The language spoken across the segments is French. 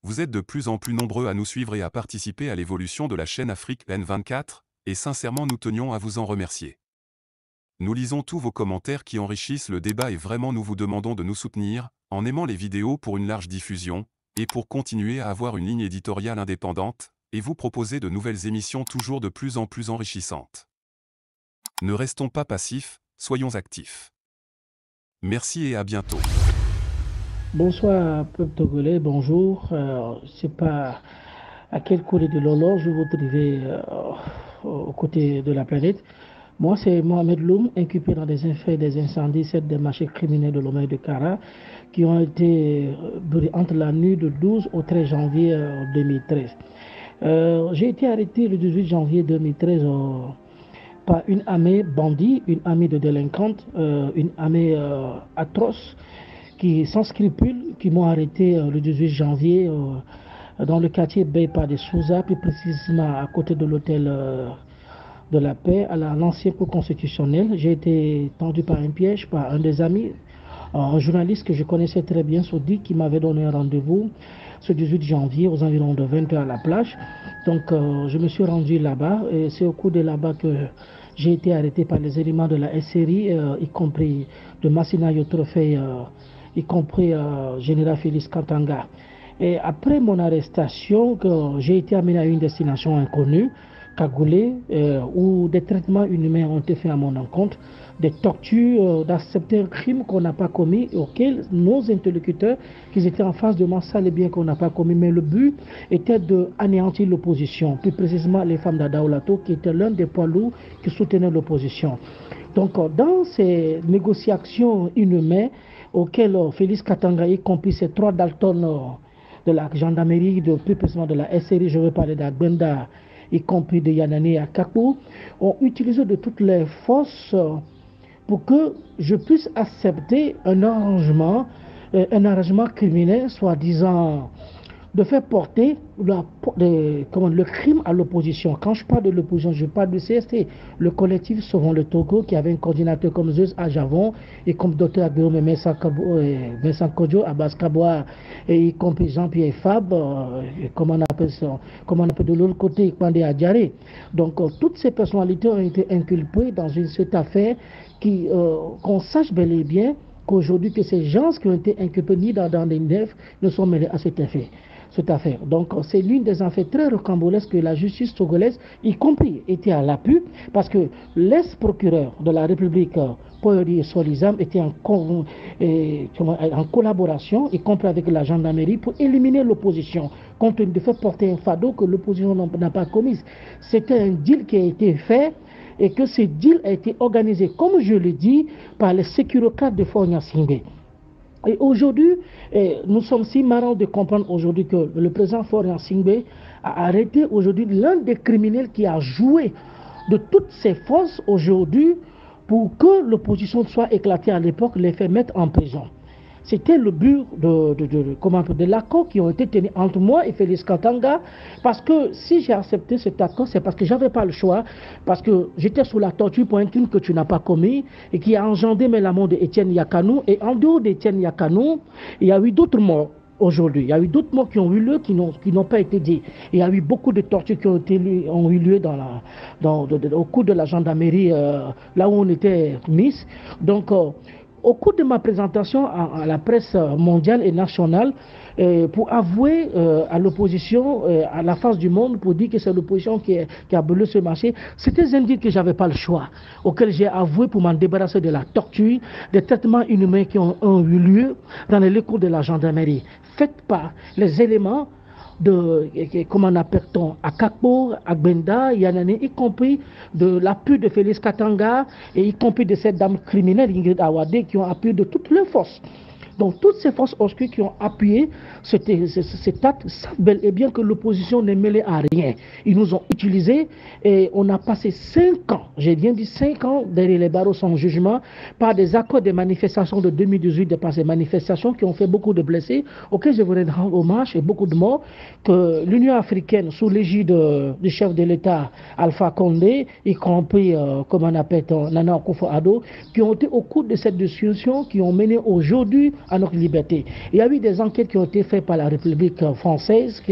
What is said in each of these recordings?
Vous êtes de plus en plus nombreux à nous suivre et à participer à l'évolution de la chaîne Afrique N24, et sincèrement nous tenions à vous en remercier. Nous lisons tous vos commentaires qui enrichissent le débat et vraiment nous vous demandons de nous soutenir, en aimant les vidéos pour une large diffusion, et pour continuer à avoir une ligne éditoriale indépendante, et vous proposer de nouvelles émissions toujours de plus en plus enrichissantes. Ne restons pas passifs, soyons actifs. Merci et à bientôt. Bonsoir, peuple togolais, bonjour. Je ne sais pas à quel côté de l'horloge vous vous trouvez aux côtés de la planète. Moi, c'est Mohamed Loum, inculpé dans des faits des incendies, des marchés criminels de Lomé de Kara, qui ont été brûlés entre la nuit du 12 au 13 janvier 2013. J'ai été arrêté le 18 janvier 2013 par une armée bandit, une armée de délinquantes, une armée atroce, qui, sans scrupules, qui m'ont arrêté le 18 janvier dans le quartier Beypa de Souza, plus précisément à côté de l'hôtel de la paix, à l'ancien cour constitutionnel. J'ai été tendu par un piège, par un des amis, un journaliste que je connaissais très bien, Soudi, qui m'avait donné un rendez-vous ce 18 janvier aux environs de 20h à la plage. Donc je me suis rendu là-bas et c'est au cours de là-bas que j'ai été arrêté par les éléments de la SRI, y compris de Massinayo Trophée, y compris Général Félix Katanga. Et après mon arrestation, j'ai été amené à une destination inconnue, cagoulée, où des traitements inhumains ont été faits à mon encontre, des tortures, d'accepter un crime qu'on n'a pas commis, auquel nos interlocuteurs, qui étaient en face de moi, savaient bien qu'on n'a pas commis, mais le but était d'anéantir l'opposition, plus précisément les femmes d'Adaolato, qui étaient l'un des poids lourds qui soutenaient l'opposition. Donc, dans ces négociations inhumaines, auxquelles Félix Katanga, y compris ces trois Dalton de la gendarmerie, plus précisément de la SRI, je veux parler d'Agbenda, y compris de Yanani et Akakou, ont utilisé de toutes les forces pour que je puisse accepter un arrangement criminel, soi-disant de faire porter le crime à l'opposition. Quand je parle de l'opposition, je parle du CST, le collectif Sauvons le Togo, qui avait un coordinateur comme Zeus Ajavon, et comme Dr Aguirre Vincent Kodjo, Abbas Kaboa, et y compris Jean-Pierre Fab, comment on appelle de l'autre côté, Kwande Adjare. Donc, toutes ces personnalités ont été inculpées dans cette affaire qu'on sache bel et bien qu'aujourd'hui, que ces gens qui ont été inculpés ni dans les nefs ne sont mêlés à cette affaire. Donc, c'est l'une des affaires très rocambolesques que la justice togolaise, y compris, était à l'appui, parce que l'ex-procureur de la République, Poyori Solizam, était en collaboration, y compris avec la gendarmerie, pour éliminer l'opposition, compte tenu de faire porter un fardeau que l'opposition n'a pas commis. C'était un deal qui a été fait, et que ce deal a été organisé, comme je le dis, par les sécurocrates de Fort Singbe. Et aujourd'hui, nous sommes si marrants de comprendre aujourd'hui que le président Fort Singbe a arrêté aujourd'hui l'un des criminels qui a joué de toutes ses forces aujourd'hui pour que l'opposition soit éclatée à l'époque, les faire mettre en prison. C'était le but de l'accord qui ont été tenus entre moi et Félix Katanga, parce que si j'ai accepté cet accord, c'est parce que je n'avais pas le choix, parce que j'étais sous la torture pour un crime que tu n'as pas commis et qui a engendré la mort d'Étienne Yakanou. Et en dehors d'Étienne Yakanou, il y a eu d'autres morts. Aujourd'hui, il y a eu d'autres morts qui ont eu lieu, qui n'ont pas été dit. Il y a eu beaucoup de tortures qui ont eu lieu au cours de la gendarmerie, là où on était mis. Donc, au cours de ma présentation à la presse mondiale et nationale, pour avouer à l'opposition, à la face du monde, pour dire que c'est l'opposition qui a brûlé ce marché, c'était indice que je n'avais pas le choix, auquel j'ai avoué pour m'en débarrasser de la torture, des traitements inhumains qui ont eu lieu dans les locaux de la gendarmerie, faites par les éléments comment on appelle-t-on, Akakbo, Agbenda, Yanane, y compris de l'appui de Félix Katanga et y compris de cette dame criminelle, Ingrid Awade, qui ont appuyé de toutes leurs forces. Donc toutes ces forces obscures qui ont appuyé cet acte savent bel et bien que l'opposition n'est mêlée à rien. Ils nous ont utilisés et on a passé 5 ans, j'ai bien dit 5 ans derrière les barreaux sans jugement par des accords des manifestations de 2018, par ces manifestations qui ont fait beaucoup de blessés, auxquels je voudrais rendre hommage et beaucoup de morts, que l'Union africaine sous l'égide du chef de l'État Alpha Condé, y compris, comme on appelle Nana Akufo-Addo, qui ont été au cours de cette discussion, qui ont mené aujourd'hui à notre liberté. Il y a eu des enquêtes qui ont été faites par la République française,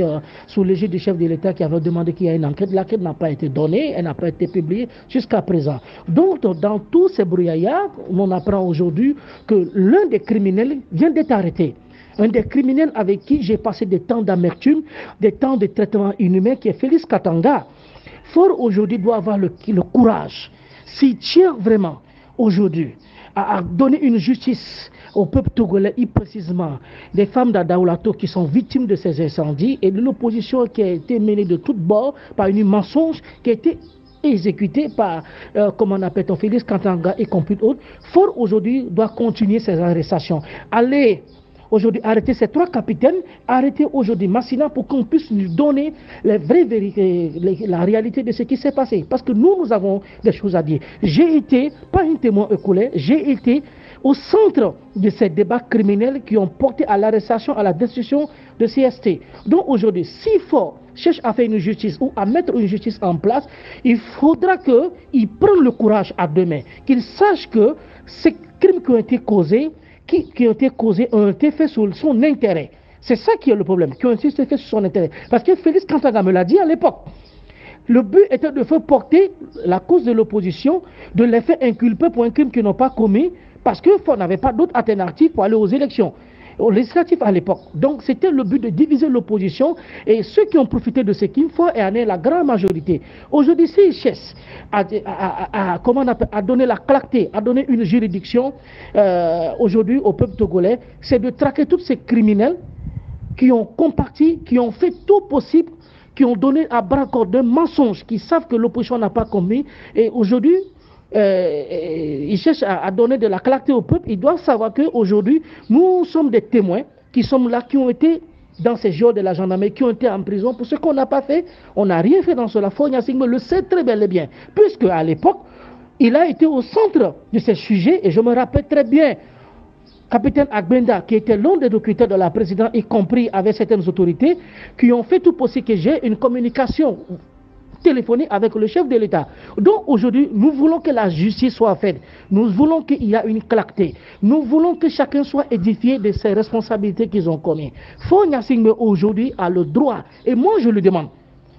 sous l'égide du chef de l'État qui avait demandé qu'il y ait une enquête. L'enquête n'a pas été donnée, elle n'a pas été publiée jusqu'à présent. Donc, dans tous ces brouillards, on apprend aujourd'hui que l'un des criminels vient d'être arrêté. Un des criminels avec qui j'ai passé des temps d'amertume, des temps de traitement inhumain, qui est Félix Katanga. Fort aujourd'hui doit avoir le courage, s'il tient vraiment aujourd'hui à donner une justice au peuple togolais, et précisément des femmes d'Adaoulato qui sont victimes de ces incendies et de l'opposition qui a été menée de toutes bords par une mensonge qui a été exécuté par, comment on appelle, Félix Katanga et compris d'autres. Fort aujourd'hui doit continuer ses arrestations. Allez aujourd'hui arrêter ces 3 capitaines, arrêter aujourd'hui Massina pour qu'on puisse nous donner les vraies vérités, la réalité de ce qui s'est passé. Parce que nous avons des choses à dire. J'ai été, pas un témoin écoulé, j'ai été au centre de ces débats criminels qui ont porté à l'arrestation, à la destruction de CST. Donc aujourd'hui, s'il faut cherche à faire une justice ou à mettre une justice en place, il faudra qu'il prenne le courage à deux mains, qu'il sache que ces crimes qui ont été causés, ont été faits sur son intérêt. C'est ça qui est le problème, qui ont été faits sur son intérêt. Parce que Félix Kantaga me l'a dit à l'époque. Le but était de faire porter la cause de l'opposition, de les faire inculper pour un crime qu'ils n'ont pas commis, parce qu'on n'avait pas d'autre alternative pour aller aux élections, aux législatives à l'époque. Donc c'était le but de diviser l'opposition, et ceux qui ont profité de ce qu'il faut et en est la grande majorité. Aujourd'hui, s'ils cherchent à donner la clarté, à donner une juridiction aujourd'hui au peuple togolais, c'est de traquer tous ces criminels qui ont comparti, qui ont fait tout possible, qui ont donné à bras-corps d'un mensonge, qui savent que l'opposition n'a pas commis. Et aujourd'hui, ils cherchent à donner de la clarté au peuple. Ils doivent savoir qu'aujourd'hui, nous sommes des témoins qui sommes là, qui ont été dans ces jours de la gendarmerie, qui ont été en prison pour ce qu'on n'a pas fait. On n'a rien fait dans cela. Fogna Sigme le sait très bel et bien, puisque à l'époque, il a été au centre de ces sujets, et je me rappelle très bien, capitaine Agbenda, qui était l'un des documentaires de la présidence, y compris avec certaines autorités, qui ont fait tout possible que j'ai une communication téléphonique avec le chef de l'État. Donc aujourd'hui, nous voulons que la justice soit faite. Nous voulons qu'il y ait une clarté. Nous voulons que chacun soit édifié de ses responsabilités qu'ils ont commises. Fogna Sigme aujourd'hui a le droit, et moi je le demande.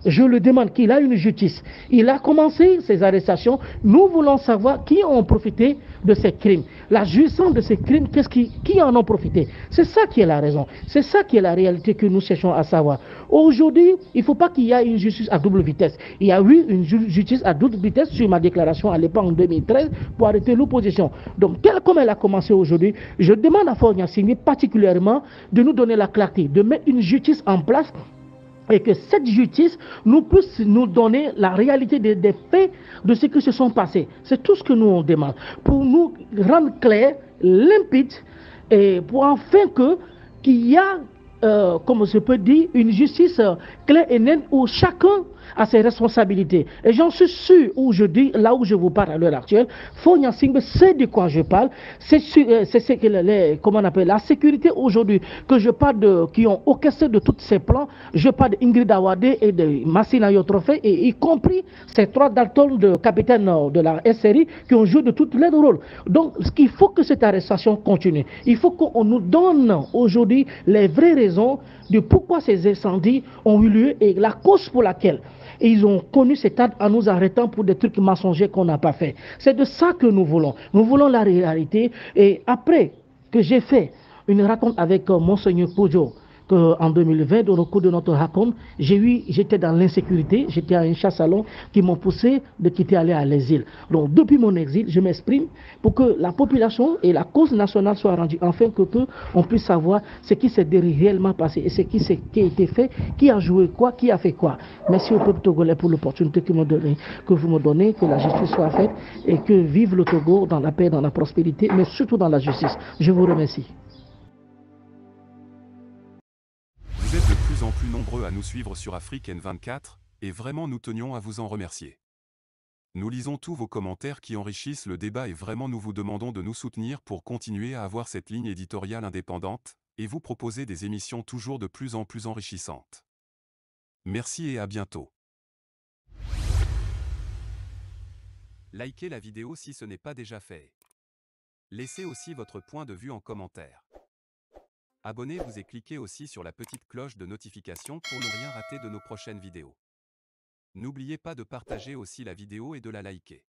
Je le demande qu'il a une justice. Il a commencé ses arrestations. Nous voulons savoir qui ont profité de ces crimes. La jouissance de ces crimes, qui en ont profité? C'est ça qui est la raison. C'est ça qui est la réalité que nous cherchons à savoir. Aujourd'hui, il ne faut pas qu'il y ait une justice à double vitesse. Il y a eu une justice à double vitesse sur ma déclaration à l'époque en 2013 pour arrêter l'opposition. Donc, comme elle a commencé aujourd'hui, je demande à Fogna Sigme particulièrement de nous donner la clarté, de mettre une justice en place, et que cette justice nous puisse nous donner la réalité des faits de ce qui se sont passés. C'est tout ce que nous on demande. Pour nous rendre clair, limpide, et pour enfin qu'il y a, comme je peux dire, une justice claire et nette où chacun a ses responsabilités. Et j'en suis sûr, où je dis, là où je vous parle à l'heure actuelle, Fogna Sigme sait de quoi je parle. C'est comment on appelle, la sécurité aujourd'hui, que je parle qui ont orchestré de tous ces plans. Je parle d'Ingrid Awade et de Massina Yotrofe, et y compris ces 3 Dalton de capitaine de la SRI qui ont joué de tous les rôles. Donc, il faut que cette arrestation continue. Il faut qu'on nous donne aujourd'hui les vraies raisons de pourquoi ces incendies ont eu lieu et la cause pour laquelle. Et ils ont connu cet acte en nous arrêtant pour des trucs mensongers qu'on n'a pas fait. C'est de ça que nous voulons. Nous voulons la réalité. Et après que j'ai fait une rencontre avec Monseigneur Pojo, en 2020, au cours de notre rencontre, j'étais dans l'insécurité, j'étais à un chasse-salon qui m'ont poussé de quitter aller à l'exil. Donc depuis mon exil, je m'exprime pour que la population et la cause nationale soient rendues, afin que on puisse savoir ce qui s'est réellement passé et ce qui a été fait, qui a joué quoi, qui a fait quoi. Merci au peuple togolais pour l'opportunité que vous me donnez, que la justice soit faite et que vive le Togo dans la paix, dans la prospérité, mais surtout dans la justice. Je vous remercie. Vous êtes de plus en plus nombreux à nous suivre sur Afrique N24, et vraiment nous tenions à vous en remercier. Nous lisons tous vos commentaires qui enrichissent le débat et vraiment nous vous demandons de nous soutenir pour continuer à avoir cette ligne éditoriale indépendante, et vous proposer des émissions toujours de plus en plus enrichissantes. Merci et à bientôt. Likez la vidéo si ce n'est pas déjà fait. Laissez aussi votre point de vue en commentaire. Abonnez-vous et cliquez aussi sur la petite cloche de notification pour ne rien rater de nos prochaines vidéos. N'oubliez pas de partager aussi la vidéo et de la liker.